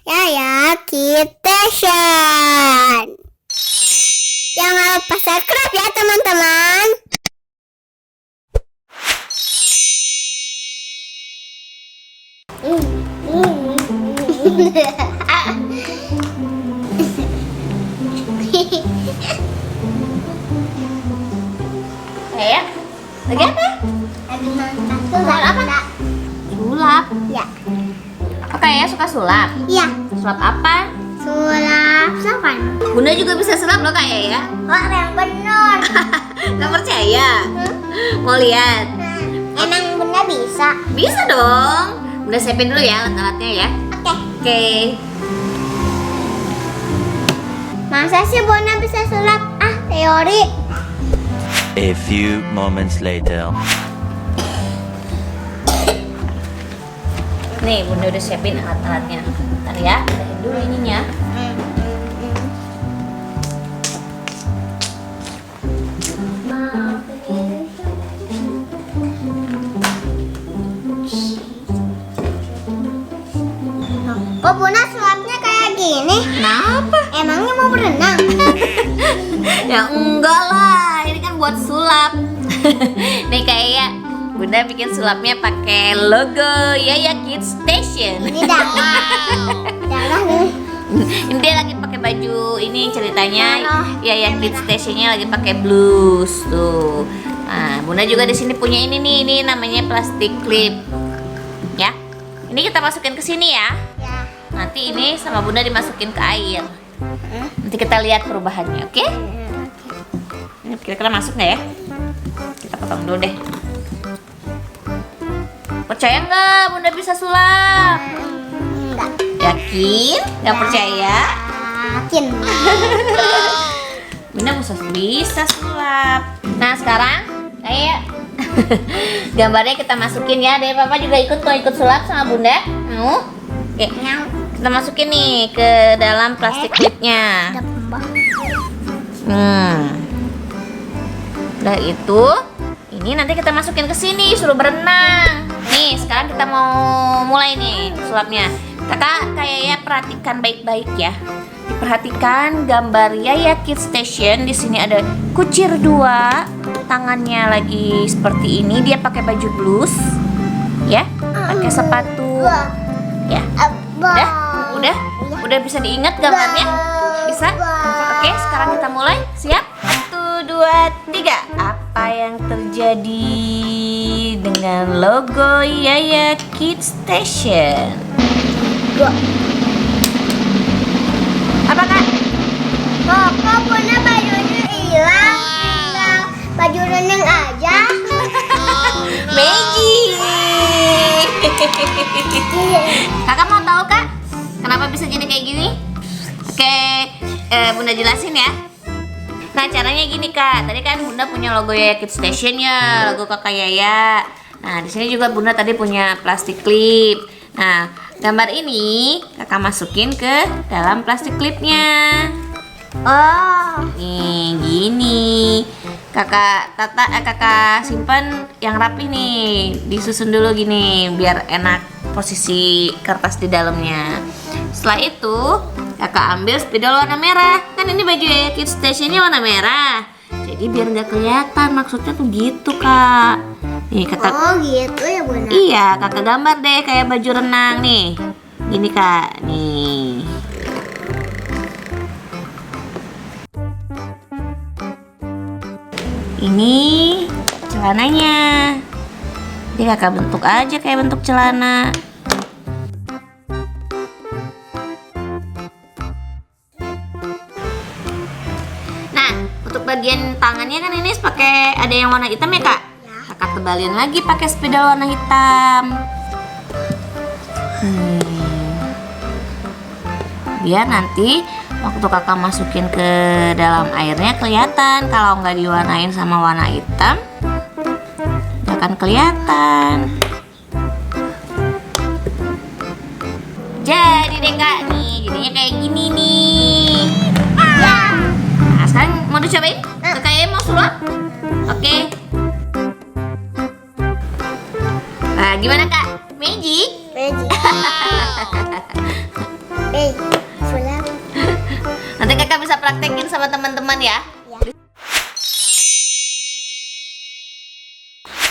Yaya Kids Station. Jangan lupa subscribe ya teman-teman. Ya, lagi apa? Lagi nonton sulap apa? Sulap. Ya. Oke ya, suka sulap. Iya. Sulap apa? Sulap sopan. Bunda juga bisa sulap loh kayak ya. Kok yang benar? Gak percaya? Mau lihat? Emang Bunda bisa? Bisa dong. Bunda siapin dulu ya alat-alatnya ya. Oke. Oke. Masa sih Bunda bisa sulap? Ah, teori. A few moments later. Nih, Bunda udah siapin alat-alatnya. Bentar ya, taruh dulu ininya. Kok Bunda sulapnya kayak gini? Kenapa? Emangnya mau berenang? Ya enggak lah, ini kan buat sulap. Nih kayak Bunda bikin sulapnya pakai logo Yaya Kids Station. Ini darah. Darah nih. Ini dia lagi pakai baju ini ceritanya Merah. Yaya Kids Stationnya lagi pakai blues tuh. Nah, Bunda juga di sini punya ini nih, ini namanya plastik clip. Ya. Ini kita masukin ke sini ya. Ya. Nanti ini sama Bunda dimasukin ke air. Nanti kita lihat perubahannya, oke? Ini kira-kira masuk nggak ya? Kita potong dulu deh. Percaya nggak Bunda bisa sulap? Enggak. Yakin? Nggak percaya? Yakin. Bunda bisa sulap. Nah sekarang kayak gambarnya kita masukin ya. Dari Papa juga ikut sulap sama Bunda. Mau? Oke. Kita masukin nih ke dalam plastik clipnya. Ada pembah. Udah itu, ini nanti kita masukin ke sini, suruh berenang. Nih, sekarang kita mau mulai nih sulapnya. Kakak kayak ya perhatikan baik-baik ya. Diperhatikan gambar Yaya Kids Station. Di sini ada kucir 2, tangannya lagi seperti ini. Dia pakai baju blues, ya, pakai sepatu, ya. Udah bisa diingat gambarnya? Bisa? Oke, sekarang kita mulai. Siap? 1, 2, 3. Apa yang terjadi dengan logo Yaya Kids Station? Apa Kak? Kok Bunda bajunya hilang? Tinggal baju renang aja. Magic. Kakak mau tahu Kak? Kenapa bisa jadi kayak gini? Oke, Bunda jelasin ya. Nah caranya gini Kak, tadi kan Bunda punya logo Yaya Kids Station ya, logo Kakak Yaya. Nah di sini juga Bunda tadi punya plastik clip. Nah gambar ini Kakak masukin ke dalam plastik clipnya. Oh. Nih gini. Kakak simpan yang rapi nih, disusun dulu gini biar enak posisi kertas di dalamnya. Setelah itu kakak ambil spidol warna merah. Kan ini baju Yaya Kids Stationnya warna merah, jadi biar nggak kelihatan, maksudnya tuh gitu Kak. Nih kakak. Oh gitu ya Bunda. Iya, kakak gambar deh kayak baju renang nih. Gini Kak, nih. Ini celananya. Jadi kakak bentuk aja kayak bentuk celana. Nah, untuk bagian tangannya kan ini pakai ada yang warna hitam ya Kak? Kakak tebalin lagi pakai spidol warna hitam. Biar nanti waktu kakak masukin ke dalam airnya kelihatan. Kalau nggak diwarnain sama warna hitam, nggak akan kelihatan. Jadi deh Kak, nih jadinya kayak gini nih. Nah sekarang mau dicobain? Kakaknya mau sulap? Oke. Nah gimana Kak? Magic? Magic. Sulap. Nanti kakak bisa praktekin sama teman-teman ya. Ya.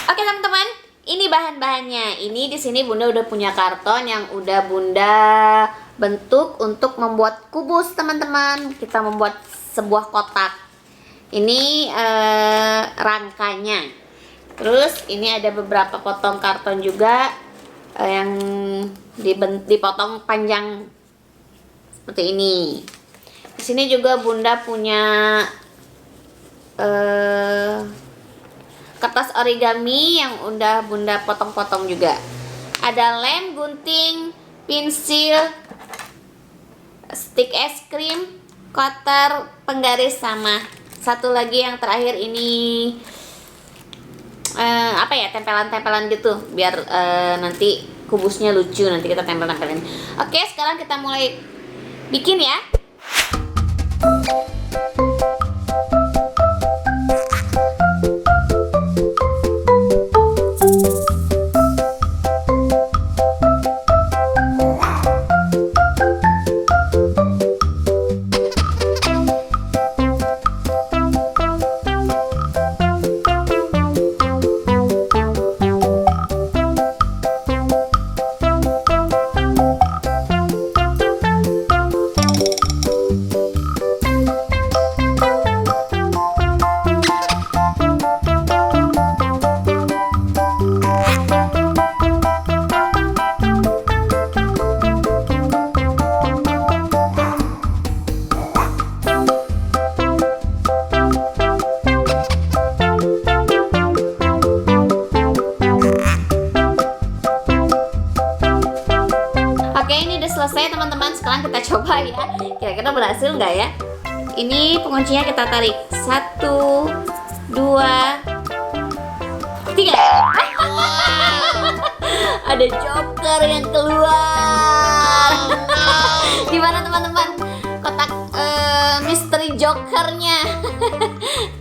Oke teman-teman, ini bahan-bahannya. Ini di sini Bunda udah punya karton yang udah Bunda bentuk untuk membuat kubus teman-teman. Kita membuat sebuah kotak. Ini rangkanya. Terus ini ada beberapa potong karton juga yang dipotong panjang seperti ini. Di sini juga Bunda punya kertas origami yang udah Bunda potong-potong juga. Ada lem, gunting, pensil, stick es krim, cutter, penggaris, sama satu lagi yang terakhir ini apa ya, tempelan-tempelan gitu biar nanti kubusnya lucu, nanti kita tempel-tempelin. Oke, sekarang kita mulai bikin ya. Selesai teman-teman, sekarang kita coba ya, kira-kira berhasil nggak ya. Ini penguncinya kita tarik 1, 2, 3. Ada joker yang keluar. Gimana teman-teman, kotak misteri jokernya?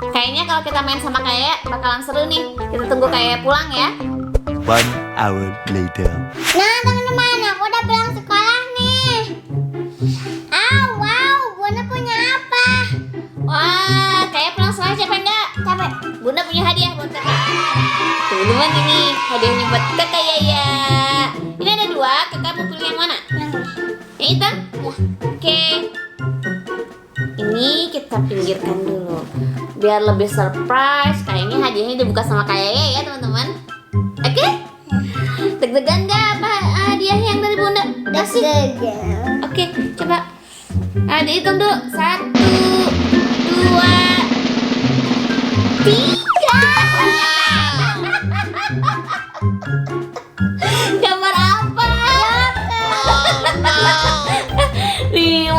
Kayaknya kalau kita main sama kayak bakalan seru nih. Kita tunggu kayak pulang ya. 1 hour later. Nah teman-teman, aku udah pulang sekolah nih. Wow, Bunda punya apa? Wah, kayak pulang sekolah capek nggak? Capek. Bunda punya hadiah buat kakak. Teman-teman, ini hadiahnya buat kakak Yaya. Ini ada 2, kakak mau pilih yang mana? Yang hitam? Ya. Oke. Ini kita pinggirkan dulu biar lebih surprise. Kayaknya hadiahnya dibuka sama Kak Yaya ya teman-teman. Oke? Deg-degan nggak apa hadiah yang dari Bunda? Kasih. Oke, coba. Dihitung dulu. 1, 2, 3. Gambar apa? Nih,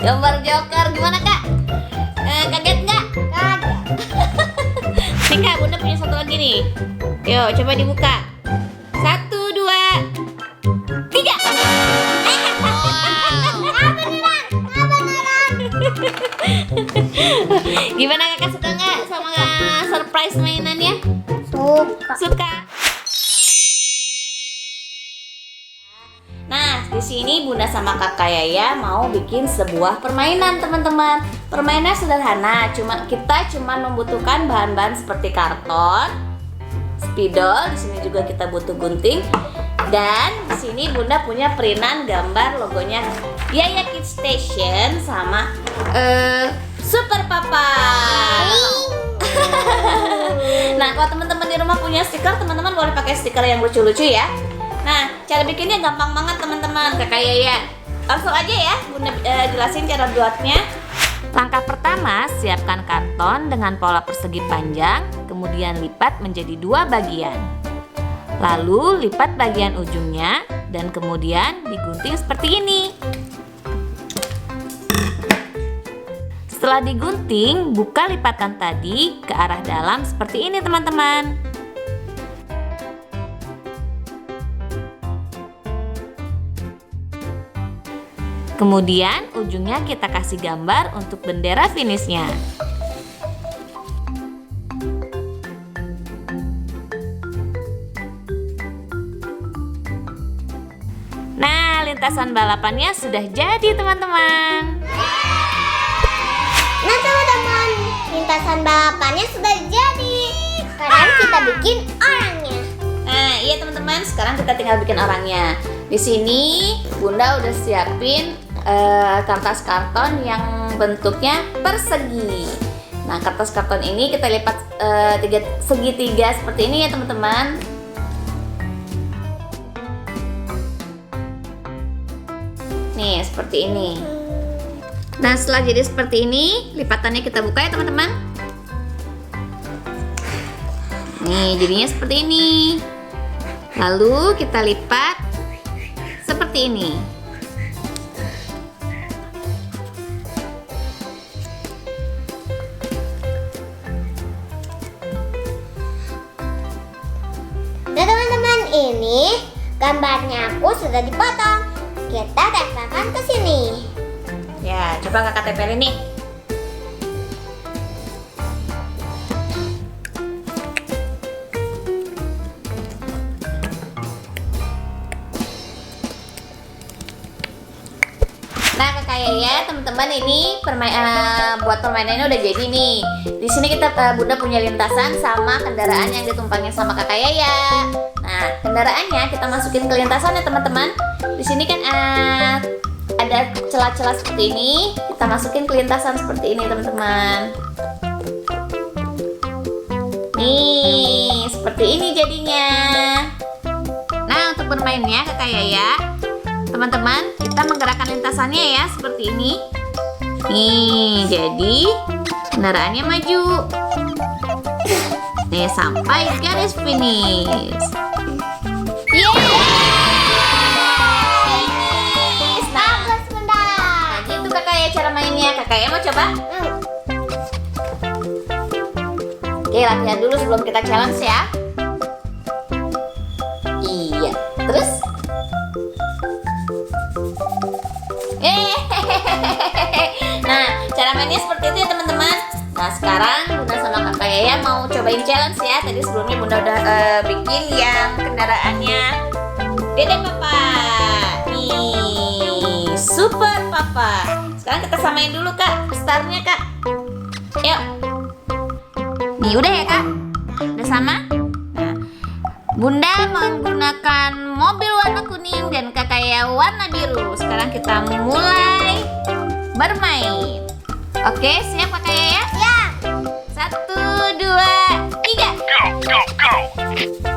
gambar joker. Gimana kak? Kaget nggak? Kaget. Nih kak, Bunda punya satu lagi nih. Yuk, coba dibuka. 1, 2, 3. Gimana kakak, suka nggak sama surprise mainannya? Suka. Nah, di sini Bunda sama Kakak Yaya mau bikin sebuah permainan, teman-teman. Permainan sederhana, kita cuma membutuhkan bahan-bahan seperti karton, spidol, di sini juga kita butuh gunting, dan di sini Bunda punya printan gambar logonya Yaya Kids Station sama Super Papa. Nah, kalau teman-teman di rumah punya stiker, teman-teman boleh pakai stiker yang lucu-lucu ya. Nah, cara bikinnya gampang banget teman-teman, Kakak Yaya. Langsung aja ya, Bunda jelasin cara buatnya. Langkah pertama, siapkan karton dengan pola persegi panjang, kemudian lipat menjadi 2 bagian. Lalu lipat bagian ujungnya dan kemudian digunting seperti ini. Setelah digunting, buka lipatan tadi ke arah dalam seperti ini teman-teman. Kemudian ujungnya kita kasih gambar untuk bendera finishnya. Nah, lintasan balapannya sudah jadi, teman-teman. Nah teman-teman, lintasan balapannya sudah jadi. Sekarang kita bikin orangnya. Nah, iya teman-teman, sekarang kita tinggal bikin orangnya. Di sini Bunda udah siapin kertas karton yang bentuknya persegi. Nah, kertas karton ini kita lipat segitiga seperti ini ya teman-teman. Nih, seperti ini. Nah, setelah jadi seperti ini, lipatannya kita buka ya teman-teman. Nih, jadinya seperti ini. Lalu kita lipat seperti ini. Nah teman-teman, ini gambarnya aku sudah dipotong. Kita tempelkan ke sini. Ya, coba kakak tempelin nih. Nah, kakak ya, teman-teman, ini buat permainannya udah jadi nih. Di sini kita Bunda punya lintasan sama kendaraan yang ditumpangin sama kakak Yaya. Nah, kendaraannya kita masukin ke lintasan ya teman-teman. Di sini kan ada celah-celah seperti ini. Kita masukin ke lintasan seperti ini teman-teman. Nih, seperti ini jadinya. Nah, untuk bermainnya kakak Yaya, teman-teman, kita menggerakkan lintasannya ya seperti ini. Nih, jadi kendaraannya maju. Nih, sampai garis finish. Yeay! Finish. Bagus Bunda. Nah, gitu kakak ya cara mainnya. Kakak ya mau coba? Oke, latihan dulu sebelum kita challenge ya. Iya, terus? Nah, cara mainnya seperti itu ya teman-teman. Nah, sekarang Bunda sama kakak Yaya mau cobain challenge ya. Tadi sebelumnya Bunda udah bikin yang kendaraannya Dede Papa. Nih, Super Papa. Sekarang kita samain dulu kak, startnya kak. Yuk. Nih udah ya kak? Udah sama? Nah, Bunda menggunakan mobil warna kuning dan kakak Yaya warna biru. Sekarang kita mulai bermain. Oke, siap kakak Yaya? Ya. 1, 2, 3. Go, go, go!